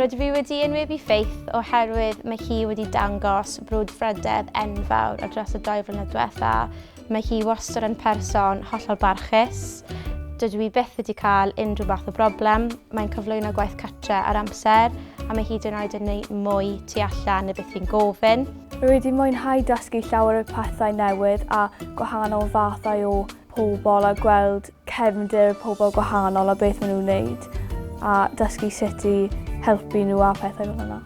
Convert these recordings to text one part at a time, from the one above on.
Rydw i wedi enwebu Faith oherwydd mae hi wedi dangos brwdfrydedd enfawr ar dros y 2 flynedd diwethaf. Mae hi wastad yn person hollol barchus. Dydw i byth wedi cael unrhyw fath o broblem. Mae'n cyflwyno gwaith cartre ar amser a mae hyd yn oed yn gwneud mwy tu allan na beth fi'n gofyn. Rwy wedi mwynhau dysgu llawer o pethau newydd a gwahanol fathau o pobl a gweld cefndir pobl gwahanol a beth maen nhw'n wneud a dysgu sut i helpu nhw a pethau fel yna.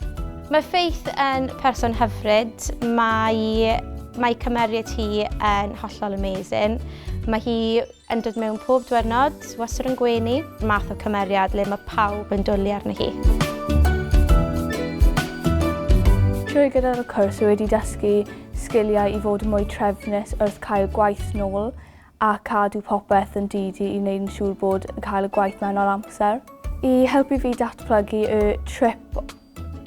Mae Faith yn person hyfryd. Mae cymeriad hi yn hollol amazing. Mae hi yn dod mewn pob diwrnod, wastad yn gwenu, math o cymeriad le mae pawb yn dwlu arni hi. Trwy gyda'r cwrs, rwy wedi dysgu sgiliau i fod yn mwy trefnus wrth cael gwaith nôl a cadw popeth yn didi i wneud yn siŵr bod yn cael y gwaith mewn ar amser. I helpu fi datblygu y trip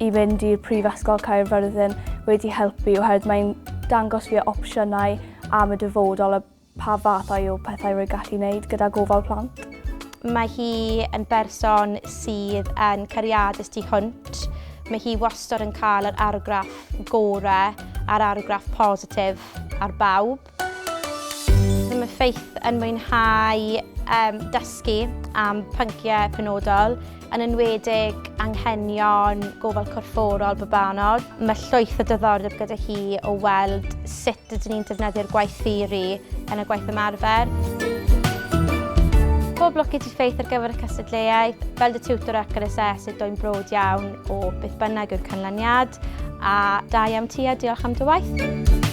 i fynd i'r Prifysgol Caerfyrddin wedi helpu oherwydd mae'n dangos fi opsiynau am y dyfodol a pa fathau o pethau rwy'n gallu wneud gyda gofal plant. Mae hi yn berson sydd yn cariadus tu hwnt. Mae hi wastad yn cael yr argraff gorau a'r argraff positif ar bawb. Mae Faith yn mwynhau dysgu am pynciau penodol, yn enwedig anghenion gofal corfforol babanod. Mae llwyth o diddordeb gyda hi o weld sut ydyn ni'n defnyddio'r gwaith theori yn y gwaith ymarfer. Pob lwc i ti Faith ar gyfer y cystadleuaeth. Fel dy tiwtor ac yn asesu dwi'n brod iawn o beth bynnag yw'r canlyniad. A da iawn ti a diolch am dy waith.